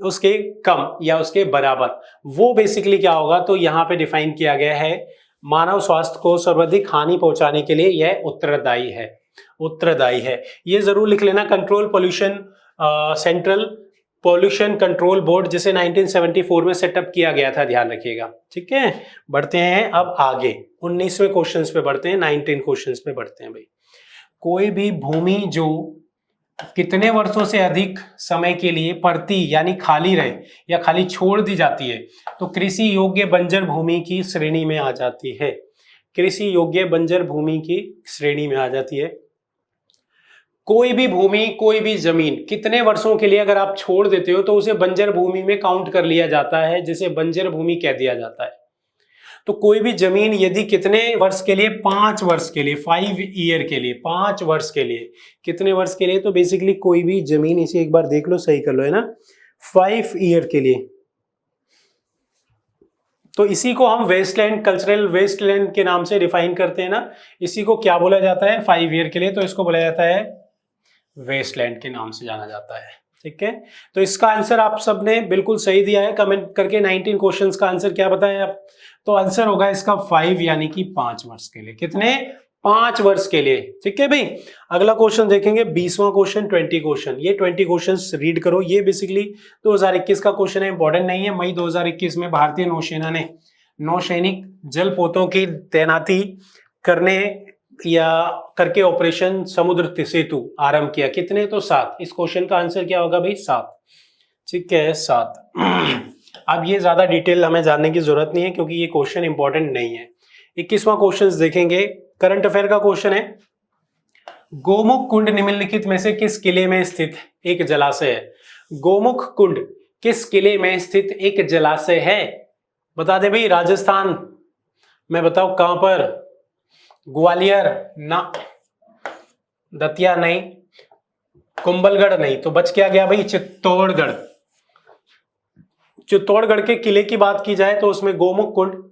उसके कम या उसके बराबर, वो बेसिकली क्या होगा, तो यहां पे डिफाइन किया गया है मानव स्वास्थ्य को सर्वाधिक हानि पहुंचाने के लिए यह उत्तरदायी है, उत्तरदायी है। ये जरूर लिख लेना। Control pollution, central pollution control board, जिसे 1974 में सेटअप किया गया था, ध्यान रखिएगा। ठीक है, बढ़ते हैं अब आगे 19वें क्वेश्चंस पे बढ़ते हैं, 19 क्वेश्चंस पे बढ़ते हैं भाई। कोई भी भूमि जो कितने वर्षों से अधिक समय के लिए पड़ती यानी खाली रहे या खाली छोड़ दी जाती है, तो कृषि योग्य बंजर भूमि की श्रेणी में आ जाती है। कृषि योग्य बंजर भूमि की श्रेणी में आ जाती है। कोई भी भूमि, कोई भी जमीन कितने वर्षों के लिए अगर आप छोड़ देते हो तो उसे बंजर भूमि में काउंट कर लिया जाता है, जिसे बंजर भूमि कह दिया जाता है। तो कोई भी जमीन यदि कितने वर्ष के लिए, 5 वर्ष के लिए, 5 ईयर के लिए, 5 वर्ष के लिए, कितने वर्ष के लिए, तो बेसिकली कोई भी जमीन, इसे एक बार देख लो, सही कर लो, है ना, 5 ईयर के लिए, तो इसी को हम वेस्टलैंड, कल्चरल वेस्टलैंड के नाम से डिफाइन करते हैं ना। इसी को क्या बोला जाता है 5 ईयर के लिए, तो इसको बोला जाता है वेस्टलैंड के नाम से जाना जाता है। ठीक है, तो इसका आंसर आप सबने बिल्कुल सही दिया है, कमेंट करके 19 क्वेश्चंस का आंसर क्या बताएं आप, तो आंसर होगा इसका 5 यानी कि 5 वर्ष के लिए। कितने, 5 वर्ष के लिए। ठीक है भाई, अगला क्वेश्चन देखेंगे, 20वां क्वेश्चन, 20 क्वेश्चन। ये 20 क्वेश्चंस रीड करो। ये बेसिकली 2021 का क्वेश्चन है, इंपॉर्टेंट नहीं है। मई 2021 में भारतीय नौसेना ने नौसैनिक जलपोतों की तैनाती करने या करके ऑपरेशन समुद्र सेतु आरंभ किया। कितने, तो 7। इस क्वेश्चन का आंसर क्या होगा भाई, 7। ठीक है, 7। अब ये ज्यादा डिटेल हमें जानने की जरूरत नहीं है क्योंकि ये क्वेश्चन इंपॉर्टेंट नहीं है। 21वां क्वेश्चन देखेंगे, करंट अफेयर का क्वेश्चन है। गोमुख कुंड निम्नलिखित में से किस किले में स्थित एक जलाशय है? गोमुख कुंड किस किले में स्थित एक जलाशय है? बता दे भाई, राजस्थान में बताओ कहां पर? ग्वालियर ना, दतिया नहीं, कुंभलगढ़ नहीं, तो बच क्या गया भाई, चित्तौड़गढ़। चित्तौड़गढ़ के किले की बात की जाए तो उसमें गोमुख कुंड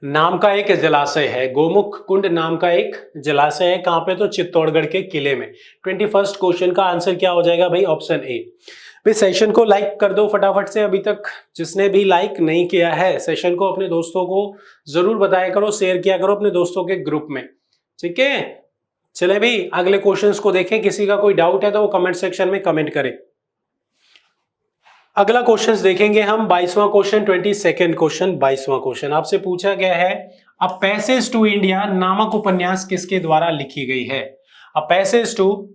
नाम का एक जलाशय है। गोमुख कुंड नाम का एक जलाशय है, कहां पे, तो चित्तौड़गढ़ के किले में। 21st क्वेश्चन का आंसर क्या हो जाएगा भाई, ऑप्शन ए। भाई सेशन को लाइक कर दो फटाफट से, अभी तक जिसने भी लाइक नहीं किया है सेशन को अपने दोस्तों को जरूर बताया करो, शेयर किया करो अपने दोस्तों के ग्रुप में। ठीक है, चले भाई अगले क्वेश्चंस को देखें। किसी का कोई डाउट है तो वो कमेंट सेक्शन में कमेंट करे। अगला क्वेश्चंस देखेंगे हम, 22वां क्वेश्चन, 22nd क्वेश्चन। 22वां क्वेश्चन आपसे पूछा गया है, अ पैसेज टू इंडिया नामक उपन्यास किसके द्वारा लिखी गई है? अ पैसेज टू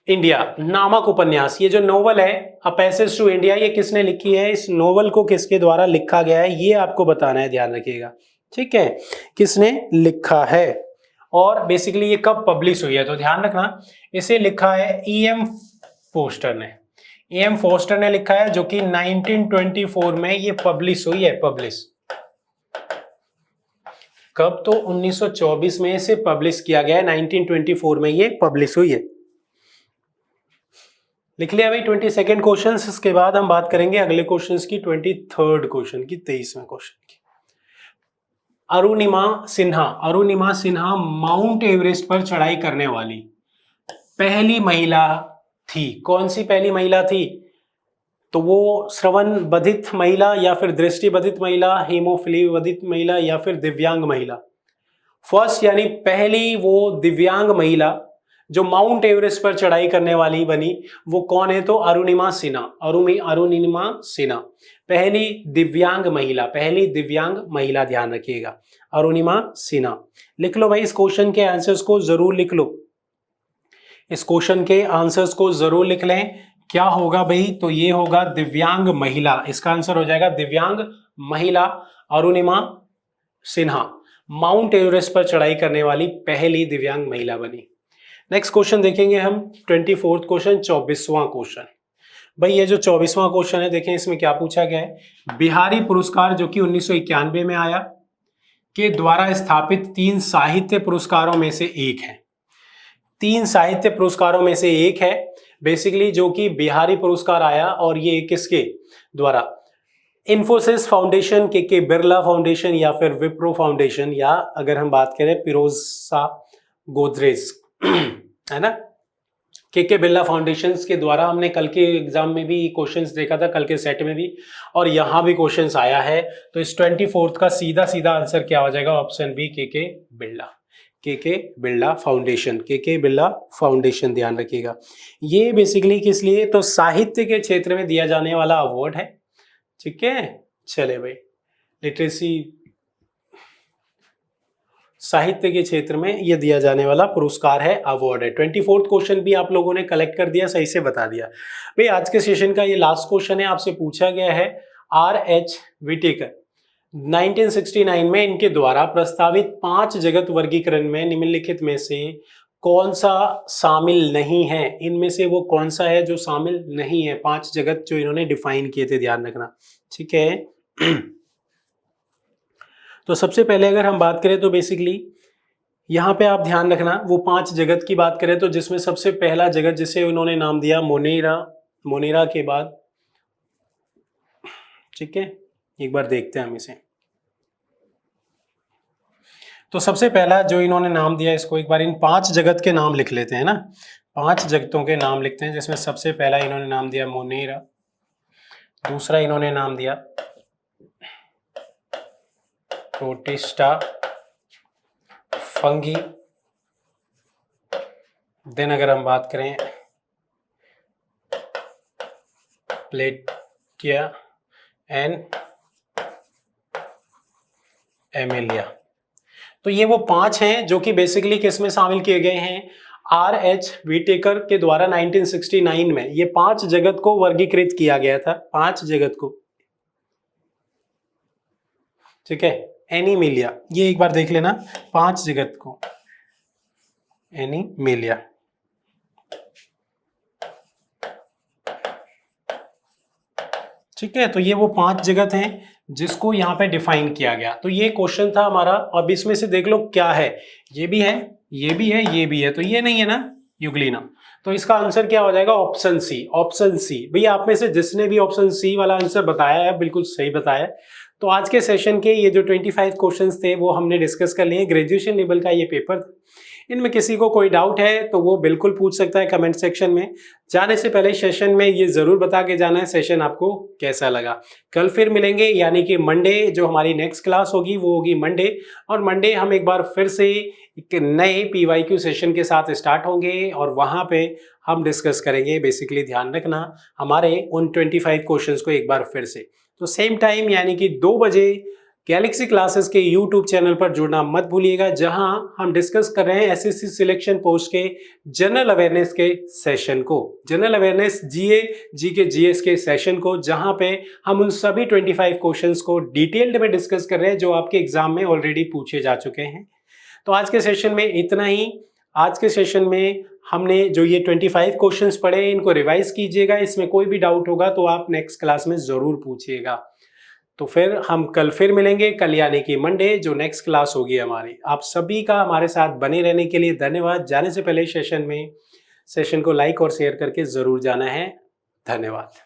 इंडिया नामक उपन्यास, ये जो नोवेल है अ पैसेज टू इंडिया, ये किसने लिखी है? इस नोवेल को किसके द्वारा लिखा गया है ये आपको बताना है, ध्यान रखिएगा। ठीक है, किसने लिखा है और बेसिकली ये कब पब्लिश हुई है, तो ध्यान रखना इसे लिखा है E.M. फोस्टर ने। E.M. फोस्टर ने लिखा है, जो कि 1924 में ये पब्लिश हुई है। पब्लिश कब, तो 1924 में इसे पब्लिश किया गया है, 1924 में ये पब्लिश हुई है। लिख लिया भाई 22nd क्वेश्चन। इसके बाद हम बात करेंगे अगले क्वेश्चन की, 23rd क्वेश्चन की, 23वें क्वेश्चन की। अरुणिमा सिन्हा, अरुणिमा सिन्हा माउंट एवरेस्ट पर चढ़ाई करने वाली पहली महिला थी। कौन सी पहली महिला थी? तो वो श्रवण बधित महिला या फिर दृष्टि बधित महिला, हीमोफिली बधित महिला या फिर दिव्यांग महिला। फर्स्ट यानी पहली वो दिव्यांग महिला जो माउंट एवरेस्ट पर चढ़ाई करने वाली बनी, वो कौन है? तो अरुणिमा सिन्हा। अरुणिमा सिन्हा पहली दिव्यांग महिला, पहली दिव्यांग महिला, ध्यान रखिएगा, अरुणिमा सिन्हा। लिख लो भाई, इस क्वेश्चन के आंसर्स को जरूर लिख लो, इस क्वेश्चन के आंसर्स को जरूर लिख लें। क्या होगा भाई, तो ये होगा दिव्यांग महिला, इसका आंसर हो जाएगा दिव्यांग महिला। अरुणिमा सिन्हा माउंट एवरेस्ट पर चढ़ाई करने वाली पहली दिव्यांग महिला बनी। नेक्स्ट क्वेश्चन देखेंगे हम, 24th क्वेश्चन, 24वां क्वेश्चन। भाई ये जो 24वां क्वेश्चन है, देखें इसमें क्या पूछा गया है। बिहारी पुरस्कार जो कि 1991 में आया, के द्वारा स्थापित 3 साहित्य पुरस्कारों में से एक है। 3 साहित्य पुरस्कारों में से एक है बेसिकली, जो कि बिहारी पुरस्कार आया, और ये किसके द्वारा? इन्फोसिस फाउंडेशन, के बिरला फाउंडेशन या फिर विप्रो फाउंडेशन, या अगर हम बात करें फिरोजा गोदरेज है ना। के बिरला फाउंडेशंस के द्वारा हमने कल के एग्जाम में भी क्वेश्चंस देखा था, कल के सेट में भी, और यहाँ भी क्वेश्चंस आया है। तो इस 24th का सीधा सीधा आंसर क्या हो जाएगा? ऑप्शन बी, के बिरला, के बिरला फाउंडेशन, के बिरला फाउंडेशन, ध्यान रखिएगा। ये बेसिकली किस लिए? तो साहित्य के क्षेत्र में दिया जाने वाला अवार्ड है, ठीक है। चले भाई, लिटरेसी साहित्य के क्षेत्र में ये दिया जाने वाला पुरस्कार है, अवार्ड है। 24th क्वेश्चन भी आप लोगों ने कलेक्ट कर दिया, सही से बता दिया भाई। आज के सेशन का ये लास्ट क्वेश्चन है, आपसे पूछा गया है R.H. विटेकर 1969 में इनके द्वारा प्रस्तावित 5 जगत वर्गीकरण में निम्नलिखित में से कौन सा शामिल नहीं है? इनमें से वो कौन सा है जो शामिल नहीं है? 5 जगत जो इन्होंने डिफाइन किए थे, ध्यान रखना, ठीक है। तो सबसे पहले अगर हम बात करें तो बेसिकली यहाँ पे आप ध्यान रखना, वो 5 जगत की बात करें तो जिसमें सबसे पहला जगत जिसे उन्होंने नाम दिया मोनेरा, मोनेरा के बाद, ठीक है, एक बार देखते हैं हम इसे। तो सबसे पहला जो इन्होंने नाम दिया, इसको एक बार इन 5 जगत के नाम लिख लेते हैं ना, 5 जगतों के नाम लिखते हैं, जिसमें सबसे पहला इन्होंने नाम दिया मोनेरा, दूसरा इन्होंने नाम दिया प्रोटिस्टा फंगी, देन अगर हम बात करें प्लेटिया एंड एमिलिया। तो ये वो 5 हैं जो कि बेसिकली किसमें शामिल किए गए हैं? R.H. विटेकर के द्वारा 1969 में ये 5 जगत को वर्गीकृत किया गया था, 5 जगत को, ठीक है। एनिमिलिया, ये एक बार देख लेना, 5 जगत को, एनिमिलिया, ठीक है। तो ये वो 5 जगत हैं जिसको यहाँ पे डिफाइन किया गया। तो ये क्वेश्चन था हमारा। अब इसमें से देख लो क्या है, ये भी है, ये भी है, ये भी है, तो ये नहीं है ना यूग्लिना। तो इसका आंसर क्या हो जाएगा? Option C, option C. भैया आप में से जिसने भी ऑप्शन सी वाला आंसर बताया है बिल्कुल सही बताया। तो आज के सेशन के ये जो 25 क्वेश्चंस थे वो हमने डिस्कस कर लिए। ग्रेजुएशन लेवल का ये पेपर, इनमें किसी को कोई डाउट है तो वो बिल्कुल पूछ सकता है कमेंट सेक्शन में। जाने से पहले सेशन में ये जरूर बता के जाना है सेशन आपको कैसा लगा। कल फिर मिलेंगे, यानी कि मंडे जो हमारी नेक्स्ट क्लास होगी वो होगी मंडे, और मंडे हम एक बार फिर से एक नए PYQ सेशन के साथ स्टार्ट होंगे और वहाँ पे हम डिस्कस करेंगे। बेसिकली ध्यान रखना हमारे उन 25 क्वेश्चंस को एक बार फिर से। तो सेम टाइम यानी कि 2 बजे गैलेक्सी क्लासेस के YouTube चैनल पर जुड़ना मत भूलिएगा, जहां हम डिस्कस कर रहे हैं SSC सिलेक्शन पोस्ट के जनरल अवेयरनेस के सेशन को, general awareness GA GK GS के सेशन को, जहां पे हम उन सभी 25 क्वेश्चंस को डिटेल्ड में डिस्कस कर रहे हैं जो आपके एग्जाम में ऑलरेडी पूछे जा चुके हैं। तो आज के सेशन में इतना ही। आज के सेशन में हमने जो ये 25 क्वेश्चंस पढ़े इनको रिवाइज कीजिएगा। इसमें कोई भी डाउट होगा तो आप नेक्स्ट क्लास में जरूर पूछिएगा। तो फिर हम कल फिर मिलेंगे, कल यानी कि मंडे जो नेक्स्ट क्लास होगी हमारी। आप सभी का हमारे साथ बने रहने के लिए धन्यवाद। जाने से पहले सेशन को लाइक और शेयर करके जरूर जाना है। धन्यवाद।